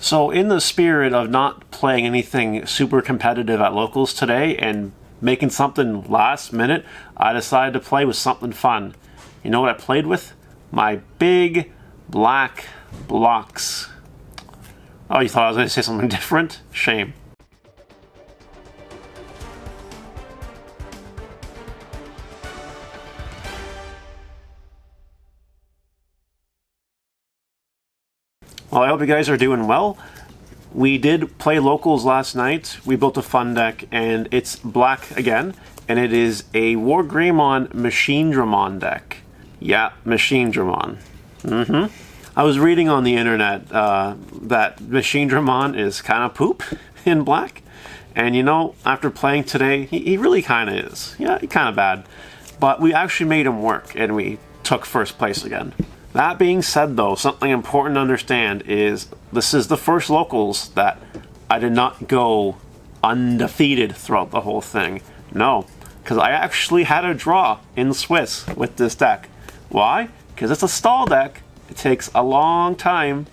So in the spirit of not playing anything super competitive at locals today and making something last minute, I decided to play with something fun. You know what I played with? My big black blocks. Oh, you thought I was going to say something different? Shame. Well, I hope you guys are doing well. We did play locals last night. We built a fun deck, and it's black again, and it is a Wargreymon Machinedramon deck. Yeah, Machinedramon. I was reading on the internet that Machinedramon is kind of poop in black, and you know, after playing today, he really kind of is. Yeah, he kind of bad. But we actually made him work, and we took first place again. That being said, though, something important to understand is this is the first locals that I did not go undefeated throughout the whole thing. No, because I actually had a draw in Swiss with this deck. Why? Because it's a stall deck. It takes a long time.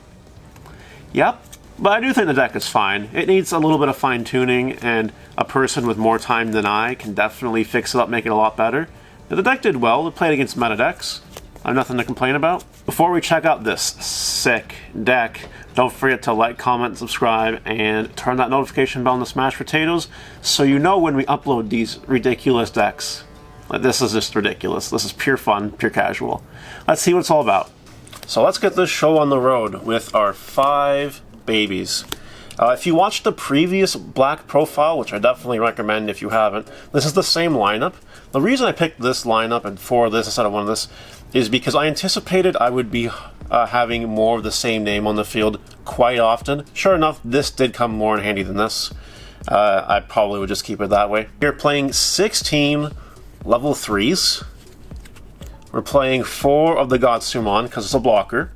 Yep, but I do think the deck is fine. It needs a little bit of fine-tuning, and a person with more time than I can definitely fix it up, make it a lot better. But the deck did well. It played against meta decks. I have nothing to complain about. Before we check out this sick deck, don't forget to like, comment, subscribe, and turn that notification bell on the smashed potatoes so you know when we upload these ridiculous decks. Like, this is just ridiculous. This is pure fun, pure casual. Let's see what it's all about. So let's get this show on the road with our 5 babies. If you watched the previous black profile, which I definitely recommend if you haven't, this is the same lineup. The reason I picked this lineup and 4 of this instead of 1 of this is because I anticipated I would be having more of the same name on the field quite often. Sure enough, this did come more in handy than this. I probably would just keep it that way. We're playing 16 level 3s. We're playing 4 of the Godsumon because it's a blocker.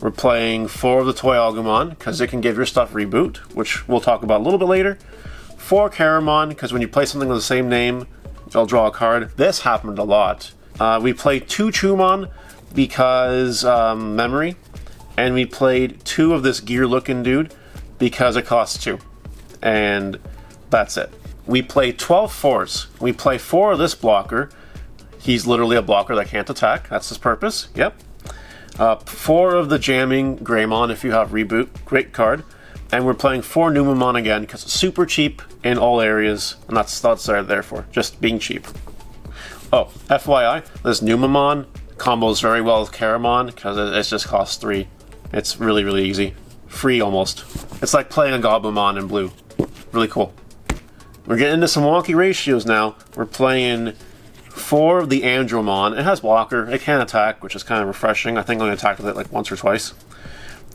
We're playing 4 of the Toy Agumon because it can give your stuff reboot, which we'll talk about a little bit later. 4 Caramon because when you play something with the same name, you'll draw a card. This happened a lot. We played 2 Chumon because memory, and we played 2 of this gear-looking dude because it costs 2, and that's it. We play 12 4s. We play 4 of this blocker. He's literally a blocker that can't attack. That's his purpose. Yep. 4 of the jamming Greymon if you have reboot. Great card. And we're playing 4 Numamon again because it's super cheap in all areas, and that's what they're there for, just being cheap. Oh, FYI, this Numamon combos very well with Caramon because it just costs 3. It's really, really easy. Free almost. It's like playing a Goblimon in blue. Really cool. We're getting into some wonky ratios now. We're playing 4 of the Andromon. It has blocker. It can attack, which is kind of refreshing. I think I'm going to attack with it like once or twice.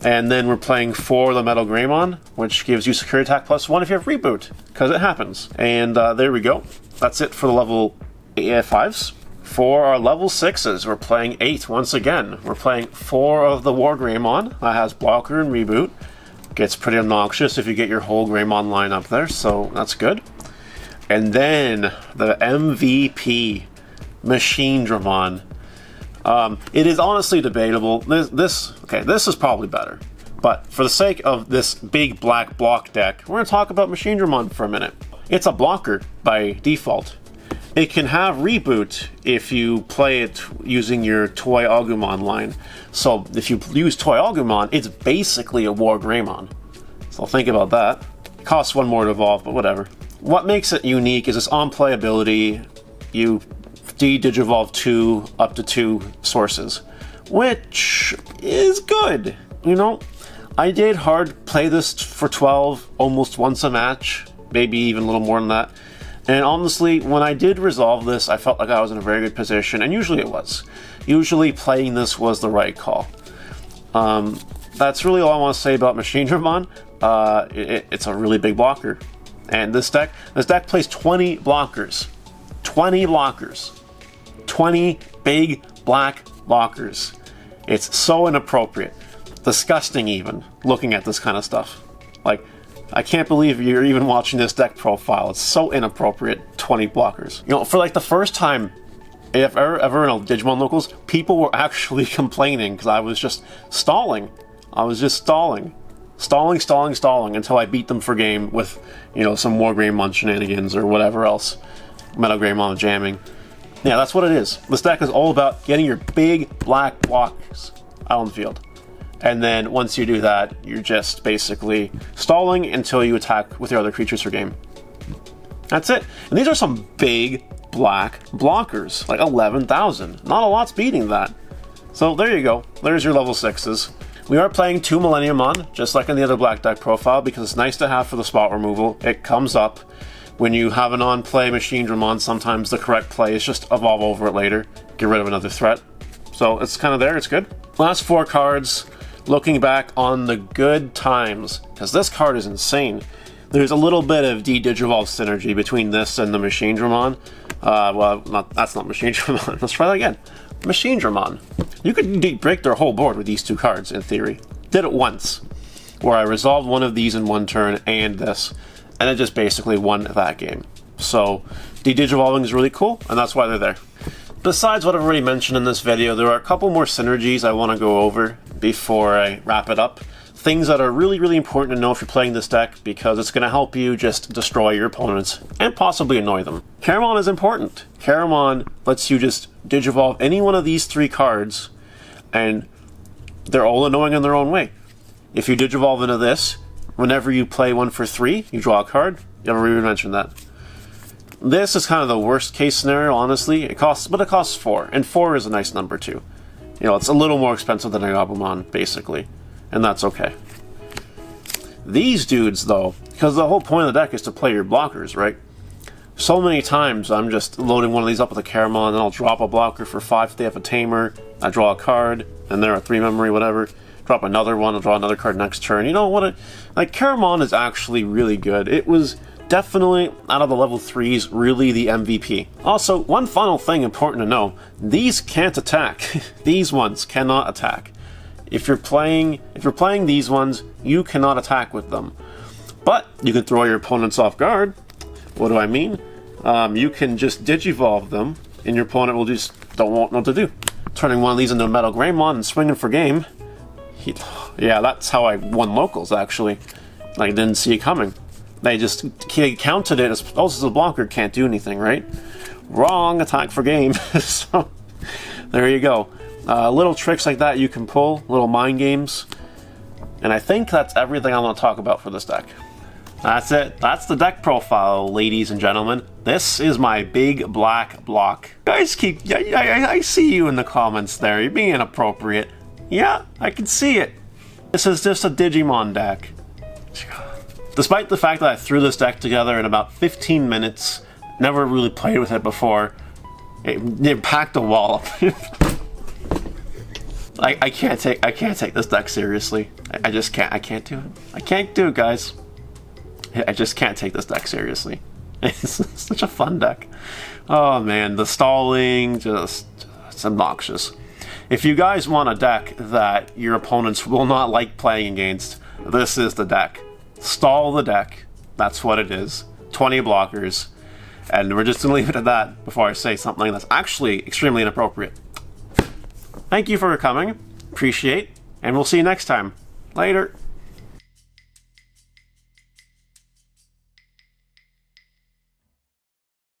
And then we're playing 4 of the Metal Greymon, which gives you security attack +1 if you have reboot, because it happens. And there we go. That's it for the level 5s. For our level 6s, we're playing 8 once again. We're playing 4 of the Wargreymon that has blocker and reboot. Gets pretty obnoxious if you get your whole Greymon line up there, so that's good. And then the MVP, Machinedramon. It is honestly debatable. This is probably better. But for the sake of this big black block deck, we're going to talk about Machinedramon for a minute. It's a blocker by default. It can have reboot if you play it using your Toy Agumon line. So if you use Toy Agumon, it's basically a Wargreymon. So think about that. It costs 1 more to evolve, but whatever. What makes it unique is its on-playability. You de-digivolve 2 up to 2 sources, which is good. You know, I did hard play this for 12 almost once a match, maybe even a little more than that. And honestly, when I did resolve this, I felt like I was in a very good position, and usually it was. Usually playing this was the right call. That's really all I want to say about Machinedramon. It's a really big blocker. And this deck plays 20 blockers. 20 blockers. 20 big black blockers. It's so inappropriate. Disgusting even, looking at this kind of stuff. Like, I can't believe you're even watching this deck profile. It's so inappropriate. 20 blockers. You know, for like the first time if ever in a Digimon Locals, people were actually complaining because I was just stalling. Stalling, stalling, stalling until I beat them for game with, you know, some Wargreymon shenanigans or whatever else. Machinedramon jamming. Yeah, that's what it is. This deck is all about getting your big black blocks out on the field. And then once you do that, you're just basically stalling until you attack with your other creatures for game. That's it. And these are some big black blockers, like 11,000. Not a lot's beating that. So there you go. There's your level 6s. We are playing 2 Millenniumon, just like in the other black deck profile, because it's nice to have for the spot removal. It comes up when you have an on-play Machinedramon. Sometimes the correct play is just evolve over it later, get rid of another threat. So it's kind of there, it's good. Last 4 cards, looking back on the good times, because this card is insane. There's a little bit of Digivolve synergy between this and the Machinedramon. That's not Machinedramon. Let's try that again. Machinedramon. You could break their whole board with these 2 cards, in theory. Did it once, where I resolved one of these in 1 turn and this, and it just basically won that game. So, Digivolving is really cool, and that's why they're there. Besides what I've already mentioned in this video, there are a couple more synergies I want to go over before I wrap it up. Things that are really, really important to know if you're playing this deck, because it's going to help you just destroy your opponents and possibly annoy them. Caramon is important. Caramon lets you just Digivolve any one of these 3 cards, and they're all annoying in their own way. If you Digivolve into this, whenever you play 1 for 3, you draw a card. You never even mentioned that. This is kind of the worst case scenario, honestly. It costs 4, and 4 is a nice number too. You know, it's a little more expensive than a Gabumon, basically. And that's okay. These dudes, though, because the whole point of the deck is to play your blockers, right? So many times I'm just loading one of these up with a Caramon, and I'll drop a blocker for 5 if they have a Tamer, I draw a card, and they're a 3 memory, whatever. Drop another one, I'll draw another card next turn. You know what? Like, Caramon is actually really good. It was definitely, out of the level 3s, really the MVP. Also, one final thing important to know. These can't attack. These ones cannot attack. If you're playing these ones, you cannot attack with them. But you can throw your opponents off guard. What do I mean? You can just Digivolve them, and your opponent will just don't know what to do. Turning one of these into a Machinedramon and swinging for game. Yeah, that's how I won locals, actually. I didn't see it coming. They just counted it as, oh, this is a blocker, can't do anything, right? Wrong, attack for game. So, there you go. Little tricks like that you can pull, little mind games. And I think that's everything I want to talk about for this deck. That's it. That's the deck profile, ladies and gentlemen. This is my big black block. Guys I see you in the comments there. You're being inappropriate. Yeah, I can see it. This is just a Digimon deck. Despite the fact that I threw this deck together in about 15 minutes, never really played with it before, it packed a wall up. I can't take this deck seriously. I just can't. I can't do it. I can't do it, guys. I just can't take this deck seriously. It's such a fun deck. Oh man, the stalling, it's obnoxious. If you guys want a deck that your opponents will not like playing against, this is the deck. Stall the deck. That's what it is. 20 blockers. And we're just going to leave it at that before I say something that's actually extremely inappropriate. Thank you for coming. Appreciate. And we'll see you next time. Later.